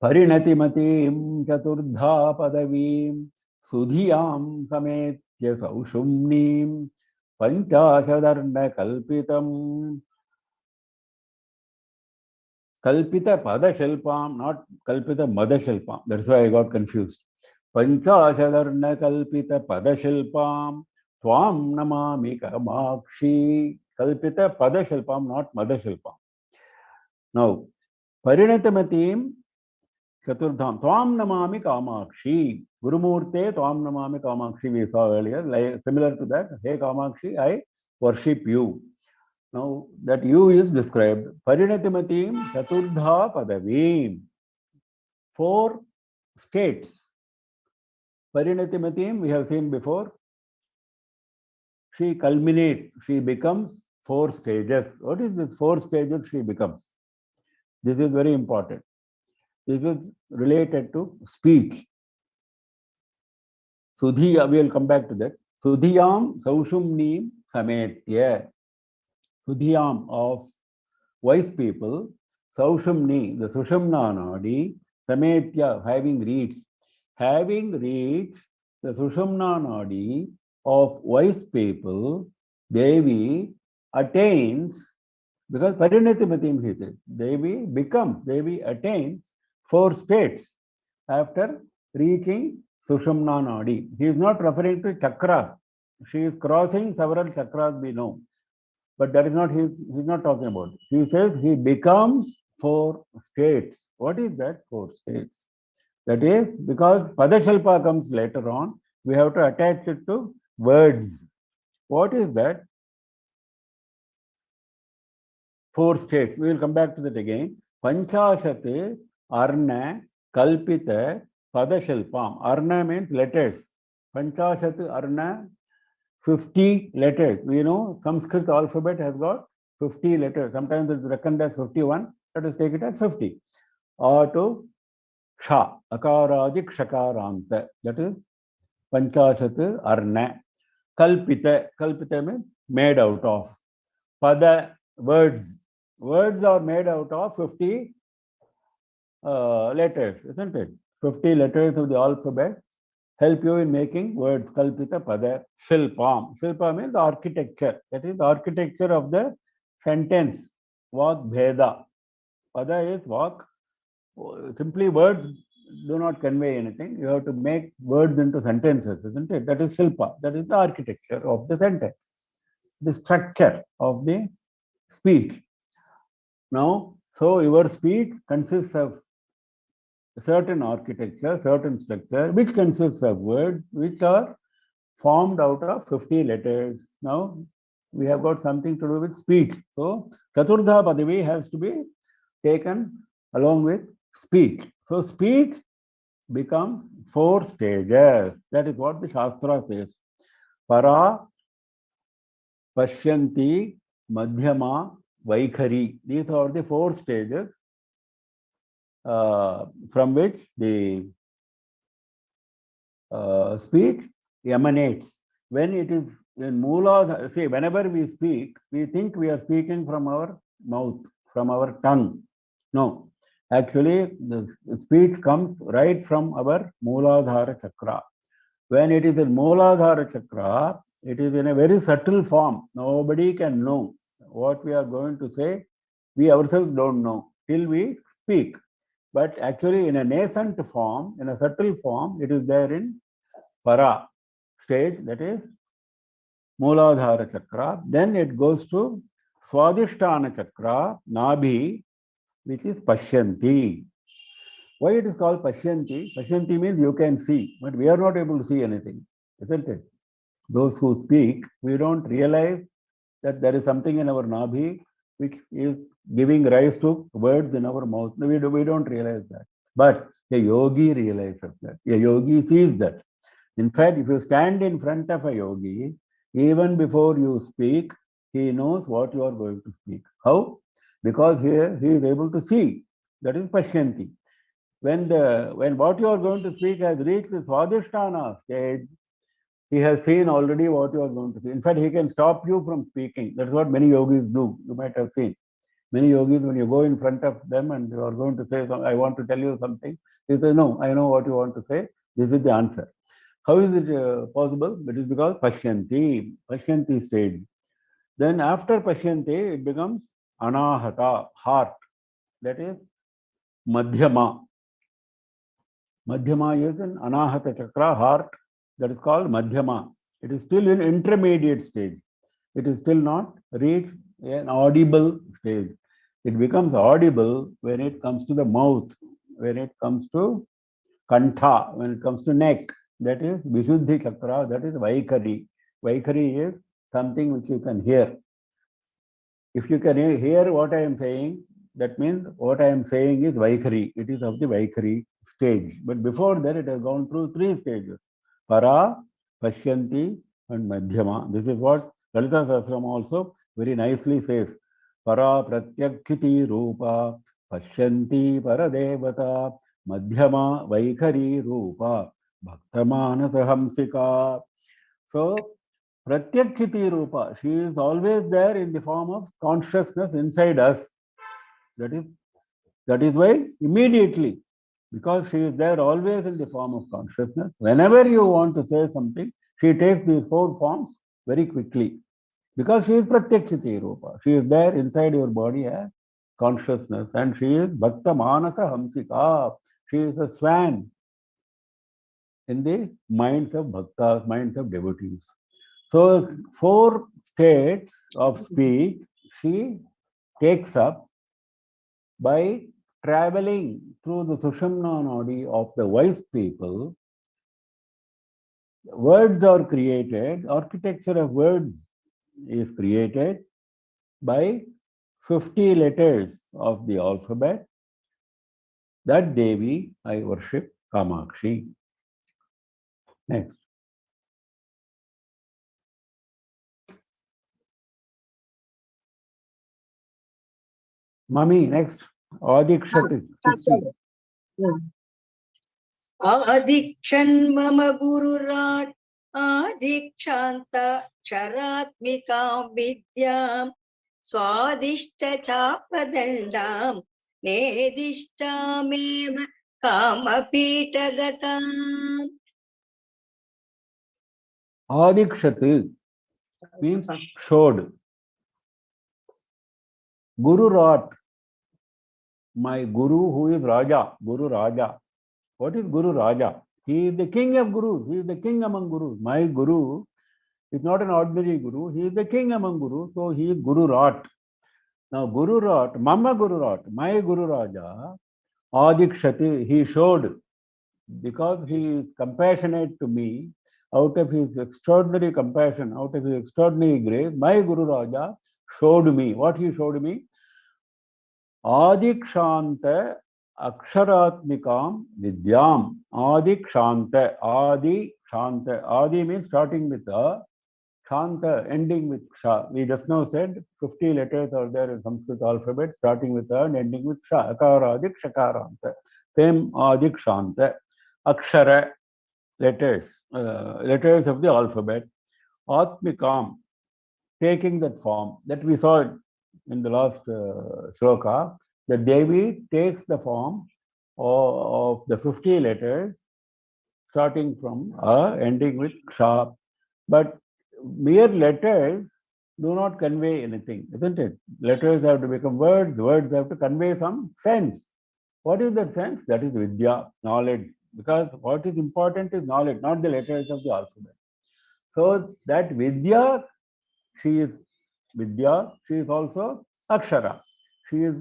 Parinati matim chaturdha padavim sudhiyam sametya saushumnim panchashadarna kalpitam. Kalpita Padashilpam, not Kalpita Madashilpam. That's why I got confused. Panchashadarna Kalpita Padashilpam Twam Namami Kamakshi. Kalpita Padashilpam, not Madashilpam. Now, Parinatamatim Chaturdham Twam Namami Kamakshi. Gurumurte Twam Namami Kamakshi we saw earlier. Like, similar to that, hey Kamakshi, I worship you. Now that you is described. Parinatimatim Chaturdha Padavim. 4 states. Parinatimatim we have seen before. She culminates, she becomes 4 stages. What is this 4 stages she becomes? This is very important. This is related to speech. Sudhiya, we will come back to that. Sudhiyam Saushumnim Sametya. Sudhiyam of wise people, Saushumni, the Sushumna Nadi, Sametya, having reached the Sushumna Nadi of wise people, Devi attains, because Parinatimatim he says, Devi attains 4 states after reaching Sushumna Nadi. He is not referring to chakras. She is crossing several chakras, we know. But that is not, he's not talking about. He says he becomes four states. What is that? Four states. That is because Padashilpa comes later on, we have to attach it to words. What is that? Four states. We will come back to that again. Panchashati, Arna, Kalpita, Padashilpam. Arna means letters. Panchashati, Arna, 50 letters. We know Sanskrit alphabet has got 50 letters. Sometimes it's reckoned as 51. Let us take it as 50. Or to Ksha, Akaradi Kshakaranta. That is Panchashat Arna. Kalpita. Kalpita means made out of. Pada, words. Words are made out of 50 letters, isn't it? 50 letters of the alphabet help you in making words. Kalpita pada. Shilpam. Shilpa means architecture. That is architecture of the sentence. Vak bheda. Pada is vak. Simply words do not convey anything. You have to make words into sentences, isn't it? That is Shilpa. That is the architecture of the sentence, the structure of the speech. Now, so your speech consists of certain architecture, certain structure, which consists of words which are formed out of 50 letters. Now, we have got something to do with speech. So, Chaturdha Padavi has to be taken along with speech. So, speech becomes four stages. That is what the Shastra says. Para, Pashyanti, Madhyama, Vaikhari. These are the four stages from which the speech emanates. When it is in Moola, see, whenever we speak, we think we are speaking from our mouth, from our tongue. No, actually, the speech comes right from our Mooladhara Chakra. When it is in Mooladhara Chakra, it is in a very subtle form. Nobody can know what we are going to say. We ourselves don't know till we speak. But actually, in a nascent form, in a subtle form, it is there in Para stage, that is Mooladhara Chakra. Then it goes to Swadhisthana Chakra, Nabhi, which is Pashyanti. Why it is called Pashyanti? Pashyanti means you can see, but we are not able to see anything, isn't it? Those who speak, we don't realize that there is something in our Nabhi which is giving rise to words in our mouth. We don't realize that. But a yogi realizes that. A yogi sees that. In fact, if you stand in front of a yogi, even before you speak, he knows what you are going to speak. How? Because here he is able to see. That is Pashyanti. When what you are going to speak has reached the Swadhisthana stage, he has seen already what you are going to say. In fact, he can stop you from speaking. That's what many yogis do. You might have seen. Many yogis, when you go in front of them and you are going to say, I want to tell you something, they say, no, I know what you want to say. This is the answer. How is it possible? It is because Pashyanti stage. Then after Pashyanti, it becomes Anahata, heart. That is Madhyama. Madhyama is an Anahata Chakra, heart. That is called Madhyama. It is still in intermediate stage. It is still not reached an audible stage. It becomes audible when it comes to the mouth, when it comes to Kantha, when it comes to neck. That is Vishuddhi Chakra, that is Vaikhari. Vaikhari is something which you can hear. If you can hear what I am saying, that means what I am saying is Vaikhari. It is of the Vaikhari stage. But before that, it has gone through three stages. Para, Pashyanti, and Madhyama. This is what Lalita Sahasrama also very nicely says. Para Pratyakshiti Rupa, Pashyanti Paradevata, Madhyama Vaikhari Rupa, Bhaktamanasa Hamsika. So, Pratyakshiti Rupa, she is always there in the form of consciousness inside us. That is why immediately, because she is there always in the form of consciousness, whenever you want to say something, she takes these four forms very quickly. Because she is Pratyakshiti Rupa. She is there inside your body as consciousness, and she is Bhakta Manasa Hamsika. She is a swan in the minds of bhaktas, minds of devotees. So 4 states of speech she takes up by traveling through the Sushumna Nadi of the wise people. Words are created, architecture of words is created by 50 letters of the alphabet. That Devi I worship Kamakshi. Next. Mummy, next. Adikshati. 60. Adhikshan mama gururat adhikshanta charatmikam vidyam swadishta chapadandam nedishtameva kamapitagatam. Adikshati means showed. Guru Rat, my Guru who is Raja, Guru Raja. What is Guru Raja? He is the king of Gurus. He is the king among Gurus. My Guru is not an ordinary Guru. He is the king among Gurus. So he is Guru Rat. Now Guru Rat, Mama Guru Rat, my Guru Raja, Adikshati, he showed, because he is compassionate to me, out of his extraordinary compassion, out of his extraordinary grace, my Guru Raja showed me. What he showed me? Adikshanta Aksharatmikam Vidyam. Adikshanta. Adi Shanta. Adi means starting with a, Shanta ending with Sha. We just now said 50 letters are there in Sanskrit alphabet, starting with a and ending with Sha. Akaradik Shakaranta. Same Adikshanta. Akshara, letters, letters of the alphabet. Atmikam, taking that form, that we saw in the last shloka, the Devi takes the form of the 50 letters, starting from A, ending with Ksha. But mere letters do not convey anything, isn't it? Letters have to become words, words have to convey some sense. What is that sense? That is Vidya, knowledge. Because what is important is knowledge, not the letters of the alphabet. So that Vidya, she is Vidya, she is also Akshara. She is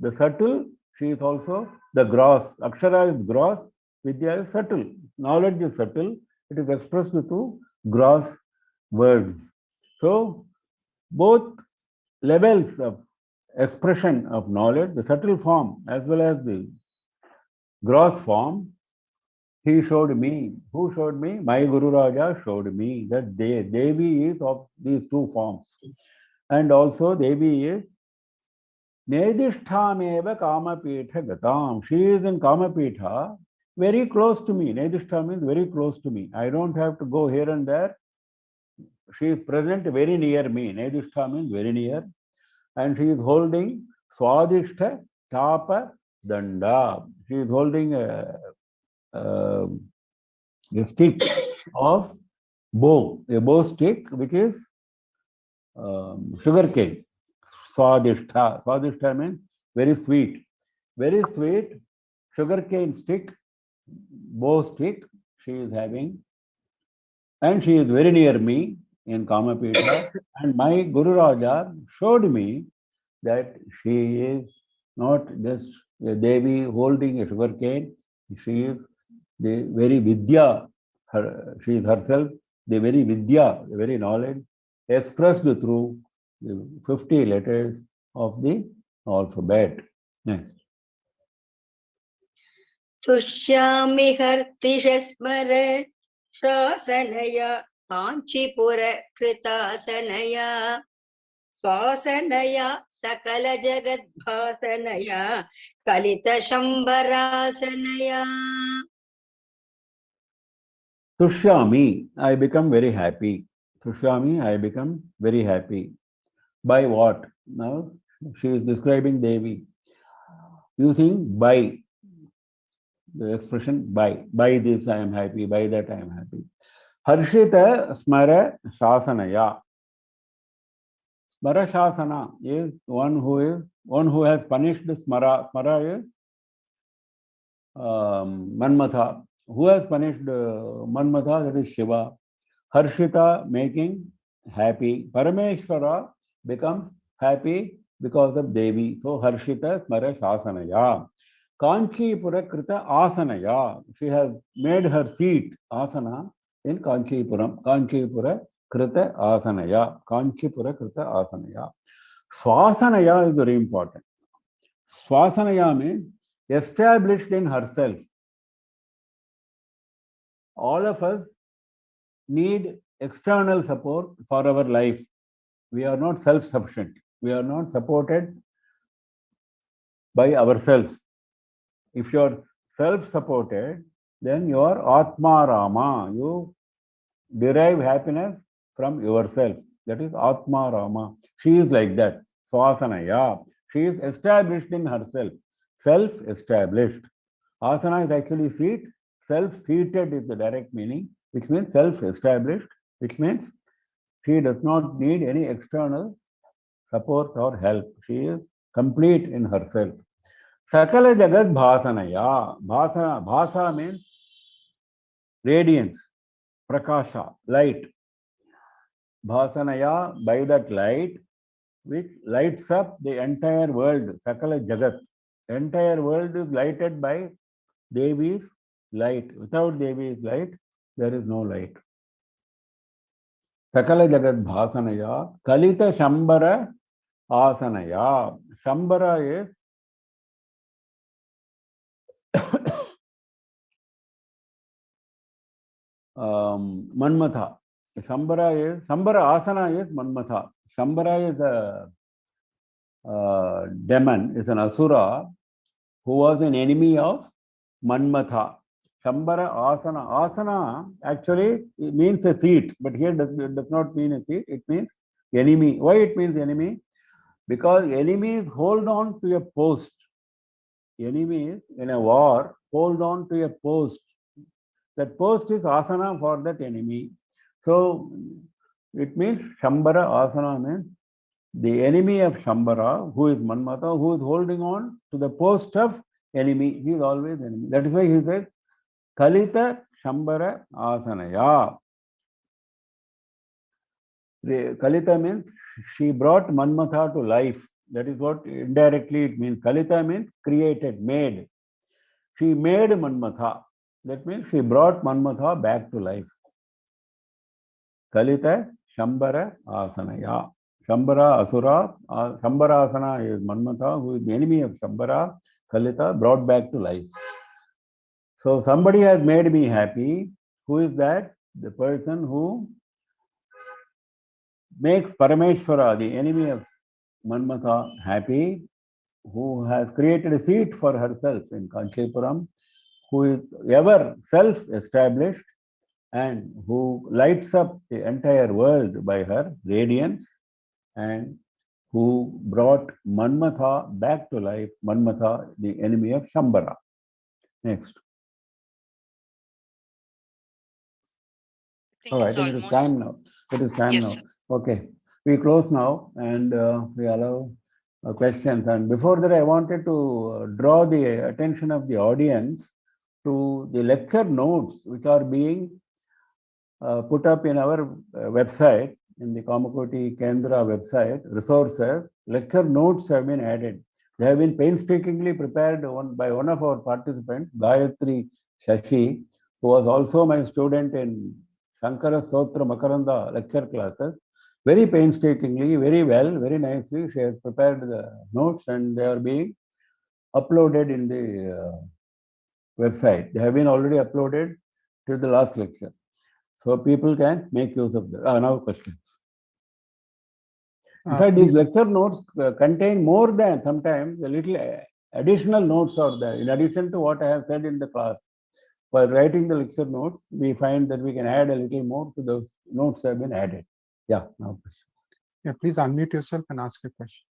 the subtle, she is also the gross. Akshara is gross, Vidya is subtle. Knowledge is subtle, it is expressed through gross words. So both levels of expression of knowledge, the subtle form as well as the gross form, he showed me. Who showed me? My Guru Raja showed me that Devi is of these two forms. And also Devi is Nedishtameva Kamapitha Gatam. She is in Kamapitha, very close to me. Nedishta means very close to me. I don't have to go here and there. She is present very near me. Nedishta means very near. And she is holding Swadishta Tapa Danda. She is holding a stick of a bow stick, which is sugar cane. Swadishta. Swadishta means very sweet. Very sweet sugar cane stick, bow stick she is having. And she is very near me in Kamapitha. And my Guru Raja showed me that she is not just a Devi holding a sugar cane. She is the very Vidya. She is herself the very Vidya, the very knowledge expressed through the 50 letters of the alphabet. Next. तुष्यामि हर्तिशस्मर शासनया काञ्चीपुर कृतासनया स्वासनया सकल जगद्भासनया कलितशम्बरासनया. Tushyami, I become very happy. Tushyami, I become very happy. By what? Now, she is describing Devi using by, the expression by. By this I am happy, by that I am happy. Harshita smara shasanaya. Smara shasana is one who has punished Smara. Smara is Manmatha. Who has punished Manmatha? That is Shiva. Harshita, making happy. Parameshwara becomes happy because of Devi. So Harshita Smara Shasanaya. Kanchipura Krita Asanaya. She has made her seat asana in Kanchipuram. Kanchipura Krita Asanaya. Kanchipura Krita Asanaya. Swasanaya is very important. Swasanaya means established in herself. All of us need external support for our life. We are not self-sufficient. We are not supported by ourselves. If you are self-supported, then you are Atma Rama. You derive happiness from yourself. That is Atma Rama. She is like that. Swasanaya. She is established in herself. Self-established. Asana is actually seat. Self-seated is the direct meaning, which means self-established, which means she does not need any external support or help. She is complete in herself. Sakala Jagat Bhasanaya. Bhasa means radiance, prakasha, light. Bhasanaya, by that light, which lights up the entire world. Sakala Jagat. Entire world is lighted by Devi's light. Without Devi's light, there is no light. Sakala Jagat Bhasanaya. Kalita Shambara Asanaya. Shambara is Manmatha. Shambara Asana is Manmatha. Shambara is a demon, is an asura who was an enemy of Manmatha. Shambara Asana. Asana actually it means a seat, but here it does not mean a seat. It means enemy. Why it means enemy? Because enemies hold on to a post. Enemies in a war hold on to a post. That post is asana for that enemy. So it means Shambara Asana means the enemy of Shambara, who is Manmatha, who is holding on to the post of enemy. He is always enemy. That is why he says Kalita Shambara Asanaya. Kalita means she brought Manmatha to life. That is what indirectly it means. Kalita means created, made. She made Manmatha. That means she brought Manmatha back to life. Kalita Shambara Asanaya. Shambara Asura, Shambara Asana is Manmatha, who is the enemy of Shambara. Kalita brought back to life. So somebody has made me happy. Who is that? The person who makes Parameshwara, the enemy of Manmatha, happy, who has created a seat for herself in Kanchipuram, who is ever self-established and who lights up the entire world by her radiance and who brought Manmatha back to life, Manmatha, the enemy of Shambara. Next. I think it is time now. It is time now. Okay. We close now and we allow questions. And before that, I wanted to draw the attention of the audience to the lecture notes which are being put up in our website, in the Kamakoti Kendra website, resources. Lecture notes have been added. They have been painstakingly prepared by one of our participants, Gayatri Shashi, who was also my student in Sankara Stotra Makaranda lecture classes. Very painstakingly, very well, very nicely, she has prepared the notes and they are being uploaded in the website. They have been already uploaded to the last lecture. So people can make use of them. Now questions. In fact, these lecture notes contain more than sometimes a little additional notes are there. In addition to what I have said in the class, while writing the lecture notes, we find that we can add a little more to those notes that have been added. Yeah, now questions. Yeah, please unmute yourself and ask your question.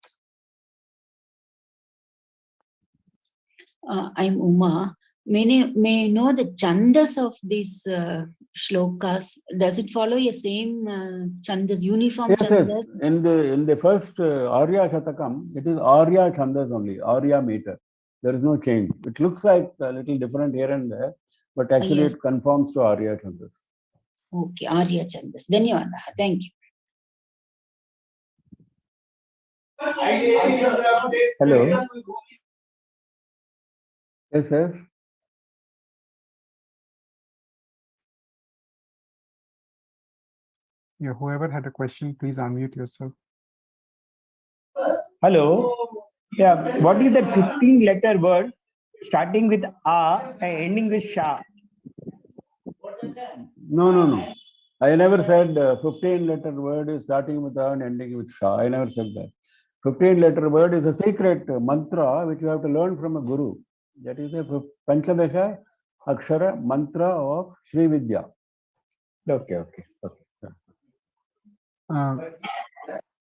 I'm Uma. May I know the chandas of these shlokas? Does it follow your same chandas, uniform chandas? Yes. In the first Arya Shatakam, it is Arya chandas only, Arya meter. There is no change. It looks like a little different here and there, but actually yes. it conforms to Arya Chandas. Okay, Arya Chandas. Dhanyawadaha. Thank you. Hello. Yes, yes. Yeah, whoever had a question, please unmute yourself. Hello. Yeah, what is that 15-letter word starting with A and ending with Sha? No. I never said 15-letter word is starting with A and ending with Sha. I never said that. 15-letter word is a secret mantra which you have to learn from a guru. That is a Panchadasha Akshara mantra of Sri Vidya. Okay.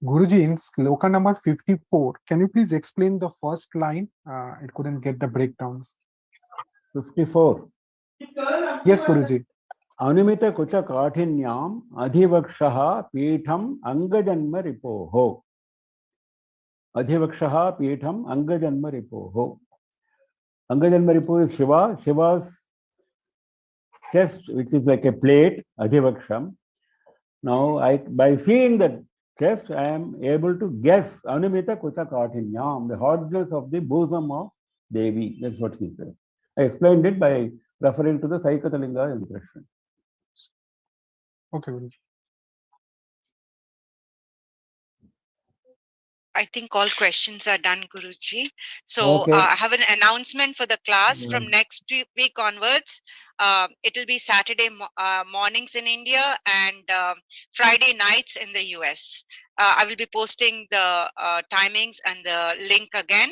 Guruji, in sloka number 54, can you please explain the first line? I couldn't get the breakdowns. 54. Yes, Guruji. Anumita kucha kathinyam adhivakshaha pitham angajanma ripoho. Adhivakshaha pitham angajanma ripoho. Angajanma ripo is Shiva. Shiva's chest, which is like a plate, adhivaksham. Now, by seeing that chest, I am able to guess Anumita kucha kathinyam, the hardness of the bosom of Devi. That's what he said. I explained it by referring to the Saikatalinga impression. Okay, Guruji. I think all questions are done, Guruji. So Okay. I have an announcement for the class Yeah. from next week onwards. It'll be Saturday mornings in India and Friday nights in the US. I will be posting the timings and the link again.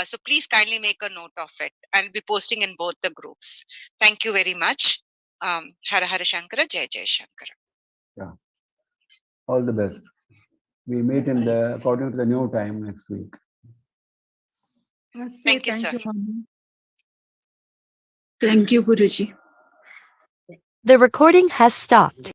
So please kindly make a note of it. I'll be posting in both the groups. Thank you very much. Hara Hara Shankara, Jaya Jaya Shankara. Yeah. All the best. We meet in the according to the new time next week. Thank you, sir. Thank you, Guruji. The recording has stopped.